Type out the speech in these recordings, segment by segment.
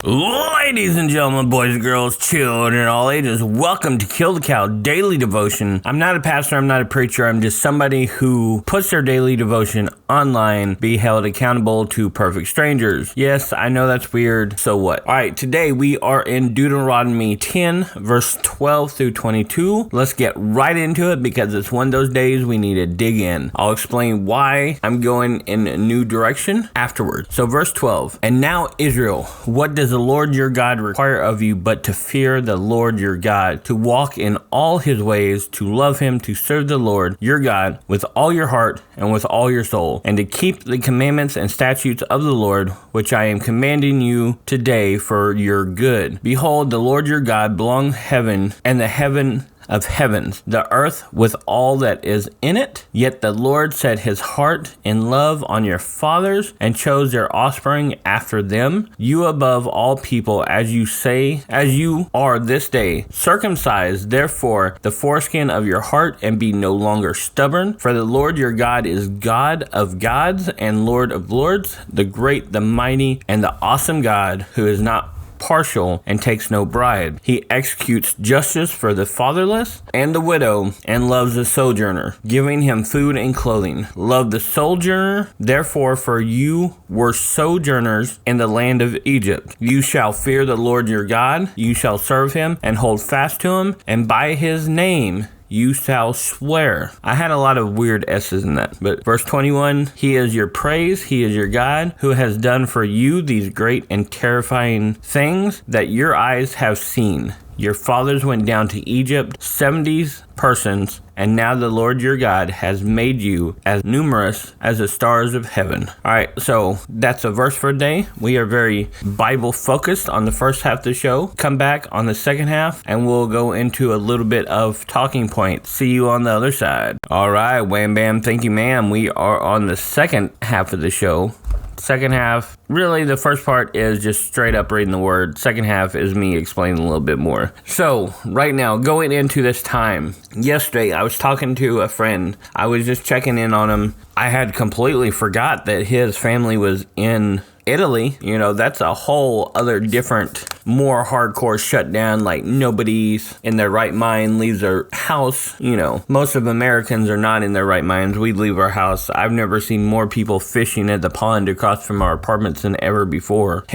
Ladies and gentlemen, boys and girls, children and all ages, welcome to Kill the Cow Daily Devotion. I'm not a pastor, I'm not a preacher, I'm just somebody who puts their daily devotion online, be held accountable to perfect strangers. Yes, I know that's weird, so what? Alright, today we are in Deuteronomy 10, verse 12 through 22. Let's get right into it because it's one of those days we need to dig in. I'll explain why I'm going in a new direction afterwards. So verse 12, and now Israel, what does the Lord your God require of you but to fear the Lord your God, to walk in all his ways, to love him, to serve the Lord your God with all your heart and with all your soul, and to keep the commandments and statutes of the Lord, which I am commanding you today for your good. Behold, the Lord your God belongs heaven and the heaven of heavens, the earth with all that is in it. Yet the Lord set his heart in love on your fathers and chose their offspring after them, you above all people, as you are this day. Circumcise therefore the foreskin of your heart and be no longer stubborn, for the Lord your God is God of gods and Lord of lords, the great, the mighty, and the awesome God, who is not partial and takes no bribe. He executes justice for the fatherless and the widow and loves the sojourner, giving him food and clothing. Love the sojourner, therefore, for you were sojourners in the land of Egypt. You shall fear the Lord your God, you shall serve him and hold fast to him, and by his name you shall swear. I had a lot of weird S's in that. But verse 21, he is your praise, he is your God, who has done for you these great and terrifying things that your eyes have seen. Your fathers went down to Egypt, 70 persons, and now the Lord your God has made you as numerous as the stars of heaven. All right, so that's a verse for today. We are very Bible focused on the first half of the show. Come back on the second half, and we'll go into a little bit of talking points. See you on the other side. All right, wham bam, thank you ma'am. We are on the second half of the show. Second half, really the first part is just straight up reading the word. Second half is me explaining a little bit more. So right now, going into this time, yesterday I was talking to a friend. I was just checking in on him. I had completely forgot that his family was in Italy. You know, that's a whole other different, more hardcore shutdown. Like nobody's in their right mind leaves their house. You know, most of Americans are not in their right minds. We leave our house. I've never seen more people fishing at the pond across from our apartments than ever before.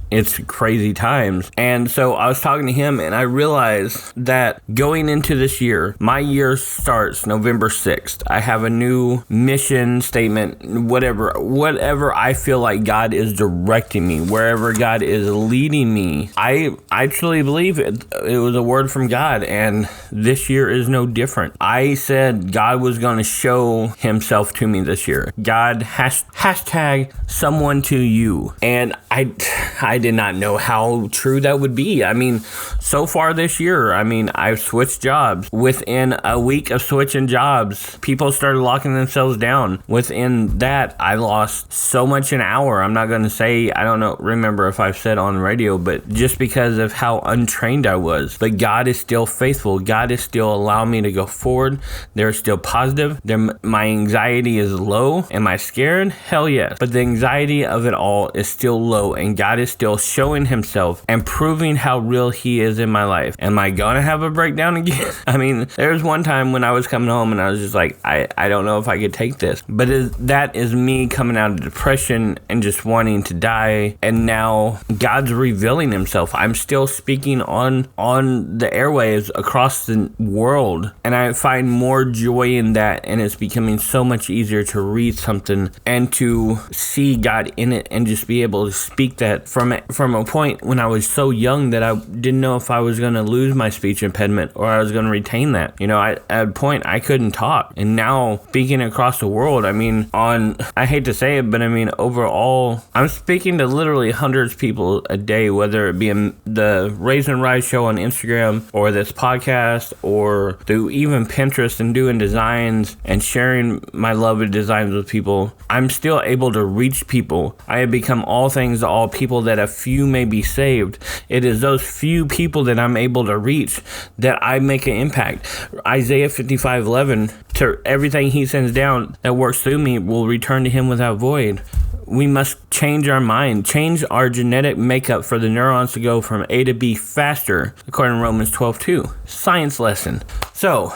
It's crazy times. And so I was talking to him and I realized that going into this year, my year starts November 6th. I have a new mission statement, whatever I feel like God is directing me, wherever God is leading me. I truly believe it was a word from God, and this year is no different. I said God was going to show himself to me this year. God hashtag someone to you. And I did not know how true that would be. I mean, so far this year, I've switched jobs. Within a week of switching jobs, people started locking themselves down. Within that, I lost so much an hour. I'm not going to say, I don't remember if I've said on radio, but just because of how untrained I was. But God is still faithful. God is still allowing me to go forward. They're still positive. My anxiety is low. Am I scared? Hell yes. But the anxiety of it all is still low, and God is still showing himself and proving how real he is in my life. Am I gonna have a breakdown again? There was one time when I was coming home and I was just like, I don't know if I could take this. But that is me coming out of depression and just wanting to die. And now God's revealing himself. I'm still speaking on the airwaves across the world. And I find more joy in that. And it's becoming so much easier to read something and to see God in it and just be able to speak that from a point when I was so young that I didn't know if I was going to lose my speech impediment or I was going to retain that. You know, at a point I couldn't talk. And now speaking across the world, I hate to say it, but overall, I'm speaking to literally hundreds of people a day, whether it be the Raise and Rise show on Instagram or this podcast or through even Pinterest and doing designs and sharing my love of designs with people. I'm still able to reach people. I have become all things to all people that a few may be saved. It is those few people that I'm able to reach that I make an impact. Isaiah 55:11, to everything he sends down that works through me will return to him without void. we must change our mind, change our genetic makeup for the neurons to go from A to B faster, according to Romans 12:2. Science lesson. So,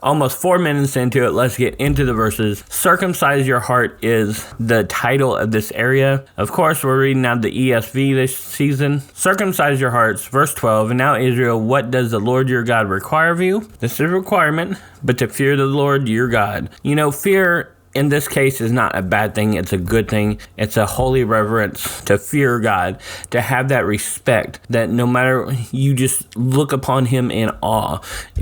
almost 4 minutes into it, let's get into the verses. Circumcise your heart is the title of this area. Of course, we're reading out the ESV this season. Circumcise your hearts, verse 12. And now, Israel, what does the Lord your God require of you? This is a requirement, but to fear the Lord your God. You know, fear in this case is not a bad thing. It's a good thing. It's a holy reverence to fear God, to have that respect that no matter, you just look upon him in awe.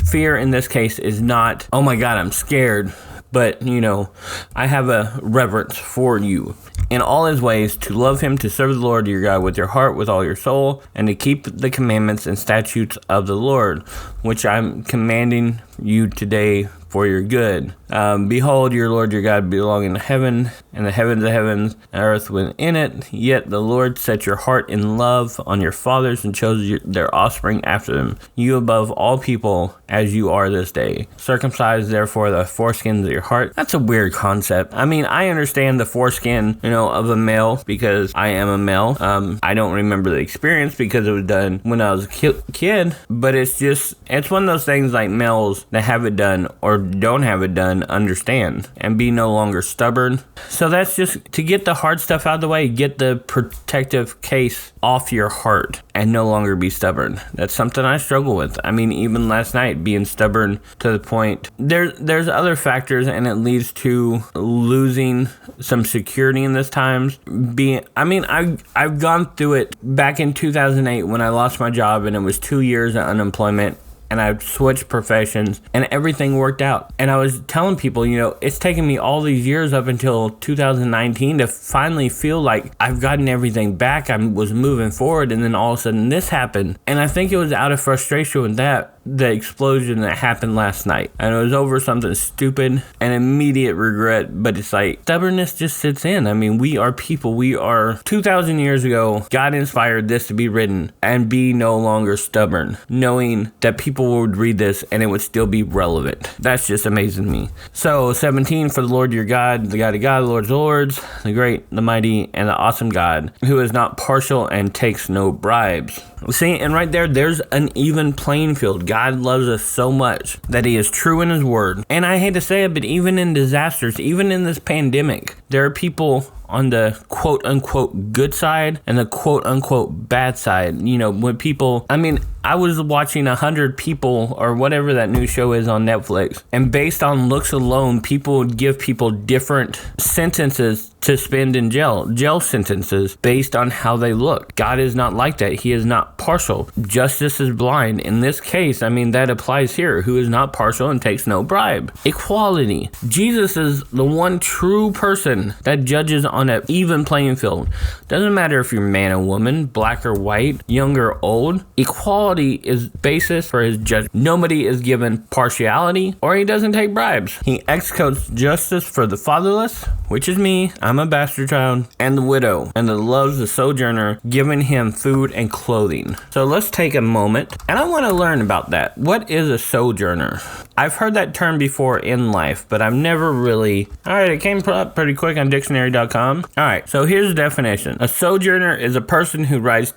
Fear in this case is not, oh my God, I'm scared. But, you know, I have a reverence for you. In all his ways, to love him, to serve the Lord your God with your heart, with all your soul, and to keep the commandments and statutes of the Lord, which I'm commanding you today for your good. Behold, your Lord your God belonging to heaven, and the heavens of heavens, and earth within it. Yet the Lord set your heart in love on your fathers and chose their offspring after them, you above all people, as you are this day. Circumcise therefore the foreskins of your heart. That's a weird concept. I mean, I understand the foreskin, of a male because I am a male. I don't remember the experience because it was done when I was a kid, but it's one of those things like males that have it done or don't have it done understand and be no longer stubborn. So that's just to get the hard stuff out of the way, get the protective case off your heart and no longer be stubborn. That's something I struggle with. I mean, even last night, being stubborn to the point, there's other factors, and it leads to losing some security in this times. I've gone through it back in 2008 when I lost my job and it was 2 years of unemployment. And I switched professions and everything worked out. And I was telling people, it's taken me all these years up until 2019 to finally feel like I've gotten everything back. I was moving forward, and then all of a sudden this happened. And I think it was out of frustration with the explosion that happened last night. And it was over something stupid and immediate regret, but it's like stubbornness just sits in. I mean, we are people. We are 2,000 years ago, God inspired this to be written, and be no longer stubborn, knowing that people would read this and it would still be relevant. That's just amazing to me. So 17, for the Lord your God, the God of God, the Lord's lords, the great, the mighty, and the awesome God, who is not partial and takes no bribes. See, and right there's an even playing field. God loves us so much that he is true in his word. And I hate to say it, but even in disasters, even in this pandemic, there are people on the quote-unquote good side and the quote-unquote bad side. When people, I was watching 100 People or whatever that new show is on Netflix, and based on looks alone, people would give people different sentences to spend in jail sentences based on how they look. God is not like that. He is not partial. Justice is blind. In this case, that applies here. Who is not partial and takes no bribe. Equality. Jesus is the one true person that judges on an even playing field. Doesn't matter if you're man or woman, black or white, young or old. Equality is basis for his judgment. Nobody is given partiality, or he doesn't take bribes. He executes justice for the fatherless, which is me. I'm a bastard child, and the widow, and that loves the sojourner, giving him food and clothing. So let's take a moment, and I want to learn about that. What is a sojourner? I've heard that term before in life, but I've never really... Alright, it came up pretty quick on dictionary.com. Alright, so here's the definition. A sojourner is a person who resides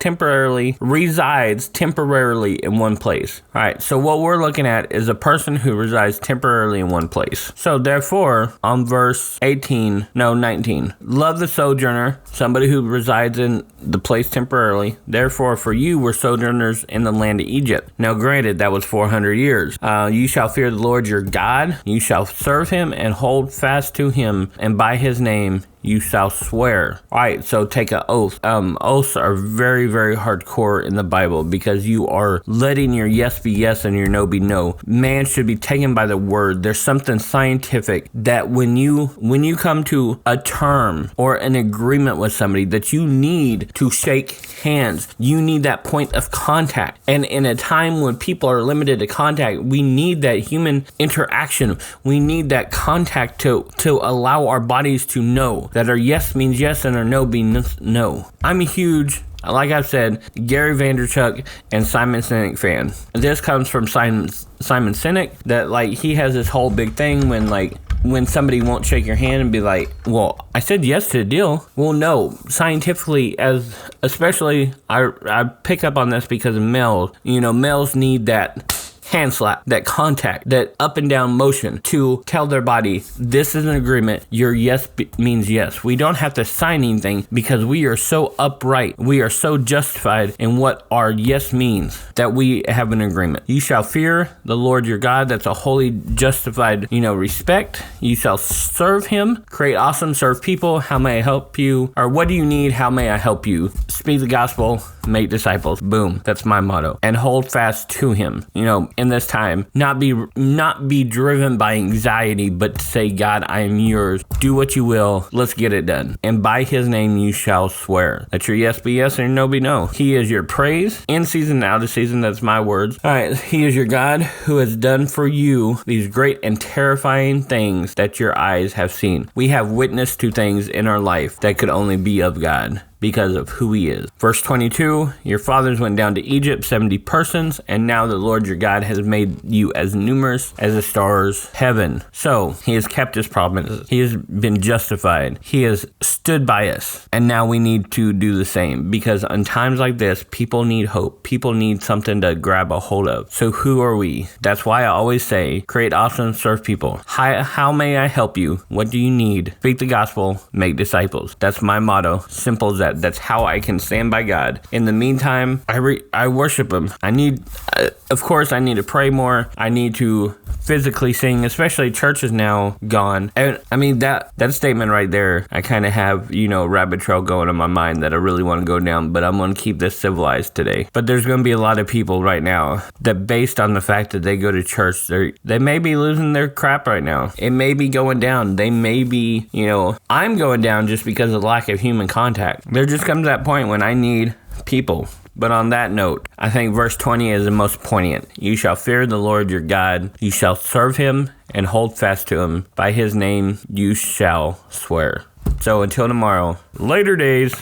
temporarily in one place. Alright, so what we're looking at is a person who resides temporarily in one place. So therefore, on verse 19, love the sojourner, somebody who resides in the place temporarily. Therefore, for you were sojourners in the land of Egypt. Now, granted, that was 400 years. You shall fear the Lord your God. You shall serve him and hold fast to him, and by his name you shall swear. Alright, so take an oath. Oaths are very, very hardcore in the Bible because you are letting your yes be yes and your no be no. Man should be taken by the word. There's something scientific that when you come to a term or an agreement with somebody that you need to shake hands, you need that point of contact. And in a time when people are limited to contact, we need that human interaction. We need that contact to allow our bodies to know that our yes means yes and our no means no. I'm a huge, like I've said, Gary Vaynerchuk and Simon Sinek fan. This comes from Simon Sinek, that he has this whole big thing when when somebody won't shake your hand and be like, well, I said yes to the deal. Well, no, scientifically, especially I pick up on this because of males. Males need that hand slap, that contact, that up and down motion to tell their body, this is an agreement. Your yes means yes. We don't have to sign anything because we are so upright. We are so justified in what our yes means that we have an agreement. You shall fear the Lord your God. That's a holy, justified, respect. You shall serve him. Create awesome, serve people. How may I help you? Or what do you need? How may I help you? Speak the gospel, make disciples. Boom. That's my motto. And hold fast to him. In this time, not be driven by anxiety, but say, God, I am yours. Do what you will. Let's get it done. And by his name you shall swear. Let your yes be yes and your no be no. He is your praise in season, out of season. That's my words. All right. He is your God who has done for you these great and terrifying things that your eyes have seen. We have witnessed to things in our life that could only be of God, because of who he is. Verse 22, your fathers went down to Egypt, 70 persons, and now the Lord your God has made you as numerous as the stars heaven. So he has kept his promises. He has been justified. He has stood by us. And now we need to do the same, because in times like this, people need hope. People need something to grab a hold of. So who are we? That's why I always say, create awesome, serve people. How may I help you? What do you need? Speak the gospel, make disciples. That's my motto. Simple as that. That's how I can stand by God. In the meantime, I worship him. Of course, I need to pray more. I need to physically sing, especially church is now gone. And I mean, that statement right there, I kind of have, a rabbit trail going in my mind that I really want to go down, but I'm going to keep this civilized today. But there's going to be a lot of people right now that, based on the fact that they go to church, they may be losing their crap right now. It may be going down. They may be, I'm going down just because of lack of human contact. There just comes that point when I need people. But on that note, I think verse 20 is the most poignant. You shall fear the Lord your God. You shall serve him and hold fast to him. By his name you shall swear. So until tomorrow, later days.